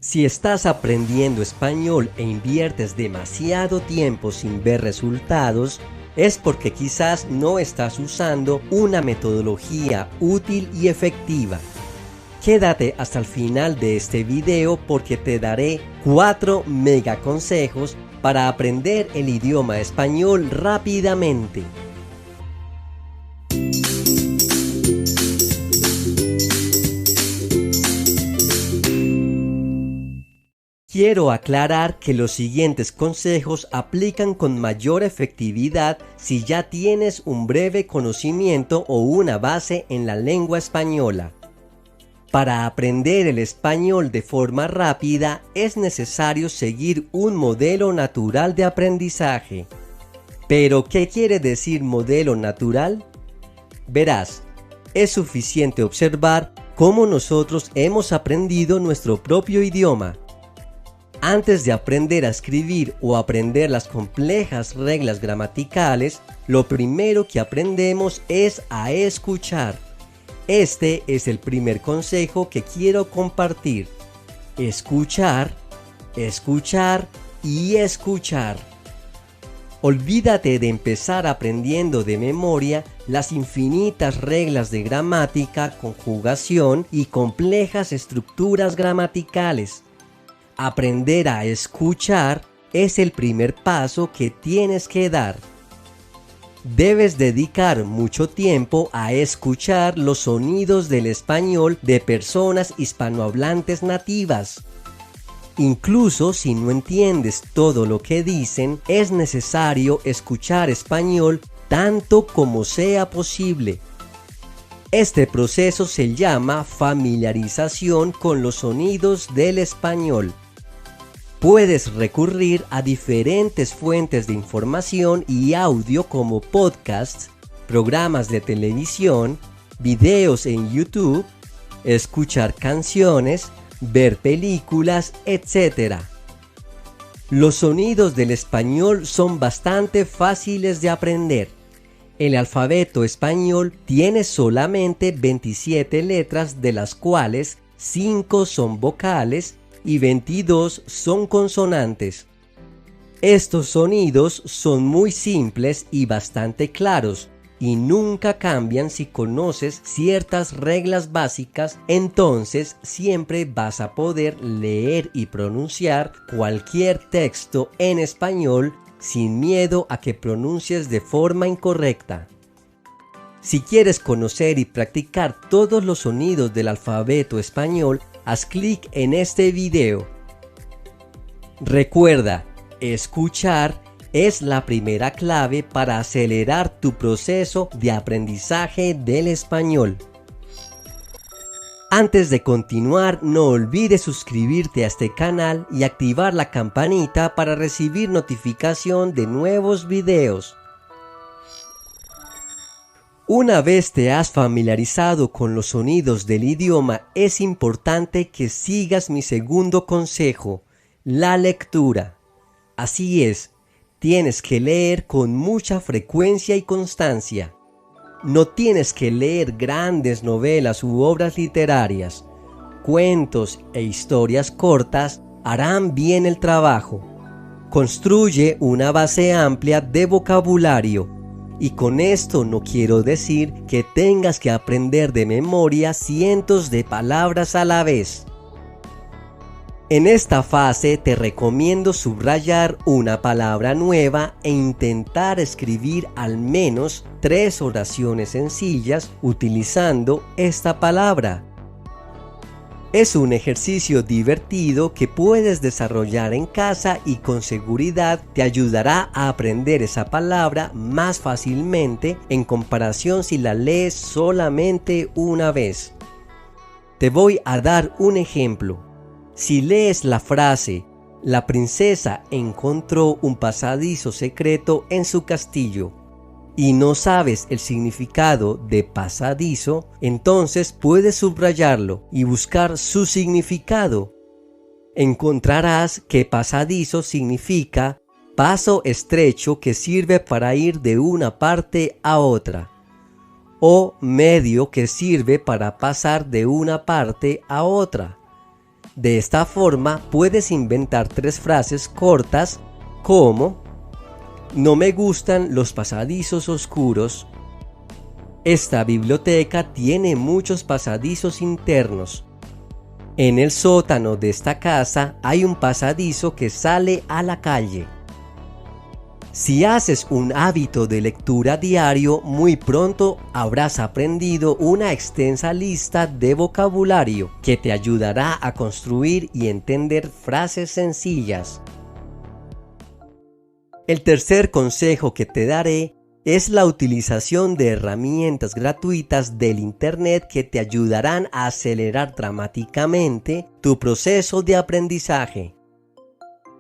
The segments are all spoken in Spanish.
Si estás aprendiendo español e inviertes demasiado tiempo sin ver resultados, es porque quizás no estás usando una metodología útil y efectiva. Quédate hasta el final de este video porque te daré 4 mega consejos para aprender el idioma español rápidamente. Quiero aclarar que los siguientes consejos aplican con mayor efectividad si ya tienes un breve conocimiento o una base en la lengua española. Para aprender el español de forma rápida es necesario seguir un modelo natural de aprendizaje. ¿Pero qué quiere decir modelo natural? Verás, es suficiente observar cómo nosotros hemos aprendido nuestro propio idioma. Antes de aprender a escribir o aprender las complejas reglas gramaticales, lo primero que aprendemos es a escuchar. Este es el primer consejo que quiero compartir. Escuchar, escuchar y escuchar. Olvídate de empezar aprendiendo de memoria las infinitas reglas de gramática, conjugación y complejas estructuras gramaticales. Aprender a escuchar es el primer paso que tienes que dar. Debes dedicar mucho tiempo a escuchar los sonidos del español de personas hispanohablantes nativas. Incluso si no entiendes todo lo que dicen, es necesario escuchar español tanto como sea posible. Este proceso se llama familiarización con los sonidos del español. Puedes recurrir a diferentes fuentes de información y audio como podcasts, programas de televisión, videos en YouTube, escuchar canciones, ver películas, etc. Los sonidos del español son bastante fáciles de aprender. El alfabeto español tiene solamente 27 letras, de las cuales 5 son vocales y 22 son consonantes. Estos sonidos son muy simples y bastante claros y nunca cambian si conoces ciertas reglas básicas, entonces siempre vas a poder leer y pronunciar cualquier texto en español sin miedo a que pronuncies de forma incorrecta. Si quieres conocer y practicar todos los sonidos del alfabeto español, haz clic en este video. Recuerda, escuchar es la primera clave para acelerar tu proceso de aprendizaje del español. Antes de continuar, no olvides suscribirte a este canal y activar la campanita para recibir notificación de nuevos videos. Una vez te has familiarizado con los sonidos del idioma, es importante que sigas mi segundo consejo, la lectura. Así es, tienes que leer con mucha frecuencia y constancia. No tienes que leer grandes novelas u obras literarias. Cuentos e historias cortas harán bien el trabajo. Construye una base amplia de vocabulario. Y con esto no quiero decir que tengas que aprender de memoria cientos de palabras a la vez. En esta fase te recomiendo subrayar una palabra nueva e intentar escribir al menos 3 oraciones sencillas utilizando esta palabra. Es un ejercicio divertido que puedes desarrollar en casa y con seguridad te ayudará a aprender esa palabra más fácilmente en comparación si la lees solamente una vez. Te voy a dar un ejemplo. Si lees la frase, la princesa encontró un pasadizo secreto en su castillo, y no sabes el significado de pasadizo, entonces puedes subrayarlo y buscar su significado. Encontrarás que pasadizo significa paso estrecho que sirve para ir de una parte a otra, o medio que sirve para pasar de una parte a otra. De esta forma puedes inventar 3 frases cortas como: no me gustan los pasadizos oscuros. Esta biblioteca tiene muchos pasadizos internos. En el sótano de esta casa hay un pasadizo que sale a la calle. Si haces un hábito de lectura diario, muy pronto habrás aprendido una extensa lista de vocabulario que te ayudará a construir y entender frases sencillas. El tercer consejo que te daré es la utilización de herramientas gratuitas del Internet que te ayudarán a acelerar dramáticamente tu proceso de aprendizaje.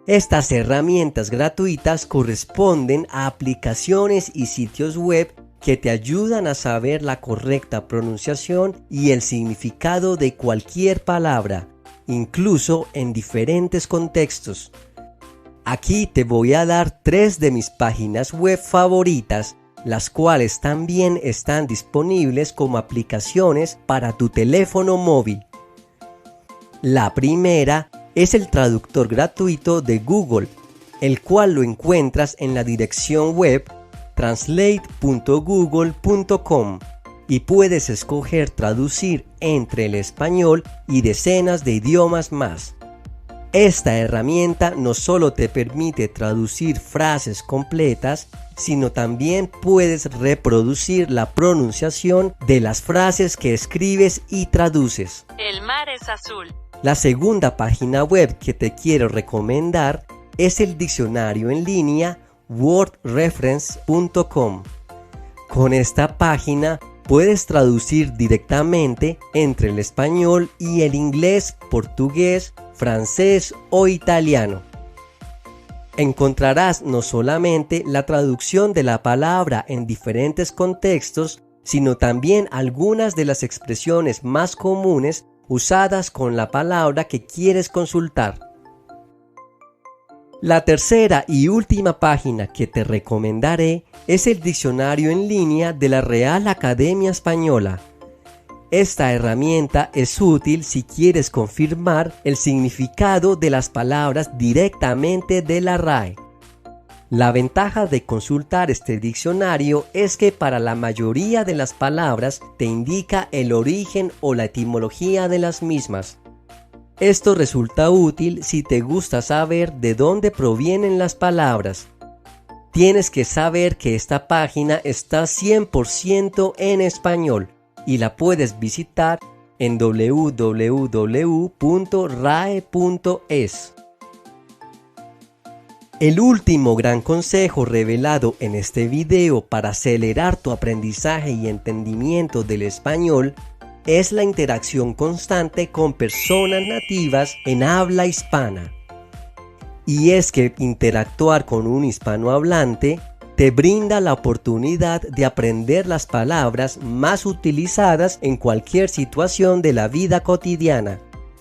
Estas herramientas gratuitas corresponden a aplicaciones y sitios web que te ayudan a saber la correcta pronunciación y el significado de cualquier palabra, incluso en diferentes contextos. Aquí te voy a dar 3 de mis páginas web favoritas, las cuales también están disponibles como aplicaciones para tu teléfono móvil. La primera es el traductor gratuito de Google, el cual lo encuentras en la dirección web translate.google.com y puedes escoger traducir entre el español y decenas de idiomas más. Esta herramienta no solo te permite traducir frases completas, sino también puedes reproducir la pronunciación de las frases que escribes y traduces. El mar es azul. La segunda página web que te quiero recomendar es el diccionario en línea wordreference.com. Con esta página puedes traducir directamente entre el español y el inglés, portugués, francés o italiano. Encontrarás no solamente la traducción de la palabra en diferentes contextos, sino también algunas de las expresiones más comunes usadas con la palabra que quieres consultar. La tercera y última página que te recomendaré es el diccionario en línea de la Real Academia Española. Esta herramienta es útil si quieres confirmar el significado de las palabras directamente de la RAE. La ventaja de consultar este diccionario es que para la mayoría de las palabras te indica el origen o la etimología de las mismas. Esto resulta útil si te gusta saber de dónde provienen las palabras. Tienes que saber que esta página está 100% en español y la puedes visitar en www.rae.es. El último gran consejo revelado en este video para acelerar tu aprendizaje y entendimiento del español es la interacción constante con personas nativas en habla hispana. Y es que interactuar con un hispanohablante te brinda la oportunidad de aprender las palabras más utilizadas en cualquier situación de la vida cotidiana.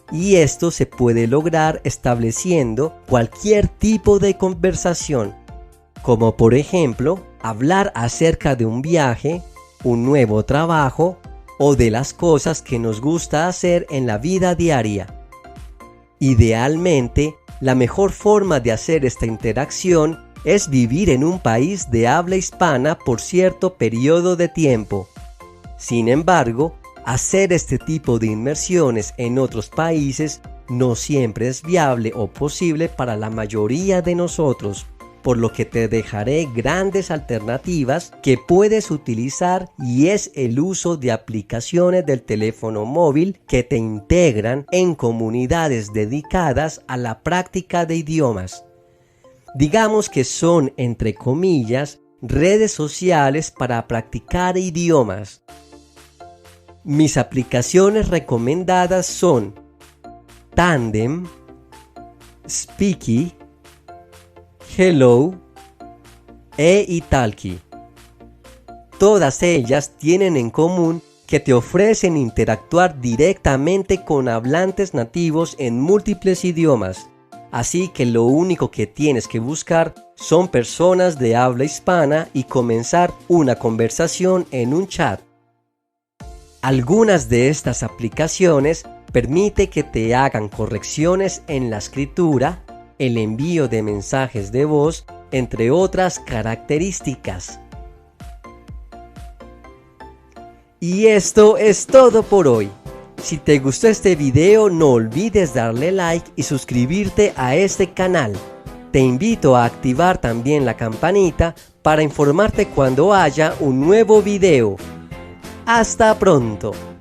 Y esto se puede lograr estableciendo cualquier tipo de conversación, como por ejemplo, hablar acerca de un viaje, un nuevo trabajo o de las cosas que nos gusta hacer en la vida diaria. Idealmente, la mejor forma de hacer esta interacción es vivir en un país de habla hispana por cierto periodo de tiempo. Sin embargo, hacer este tipo de inmersiones en otros países no siempre es viable o posible para la mayoría de nosotros, por lo que te dejaré grandes alternativas que puedes utilizar y es el uso de aplicaciones del teléfono móvil que te integran en comunidades dedicadas a la práctica de idiomas. Digamos que son, entre comillas, redes sociales para practicar idiomas. Mis aplicaciones recomendadas son Tandem, Speaky, Hello e Italki. Todas ellas tienen en común que te ofrecen interactuar directamente con hablantes nativos en múltiples idiomas. Así que lo único que tienes que buscar son personas de habla hispana y comenzar una conversación en un chat. Algunas de estas aplicaciones permite que te hagan correcciones en la escritura, el envío de mensajes de voz, entre otras características. Y esto es todo por hoy. Si te gustó este video, no olvides darle like y suscribirte a este canal. Te invito a activar también la campanita para informarte cuando haya un nuevo video. ¡Hasta pronto!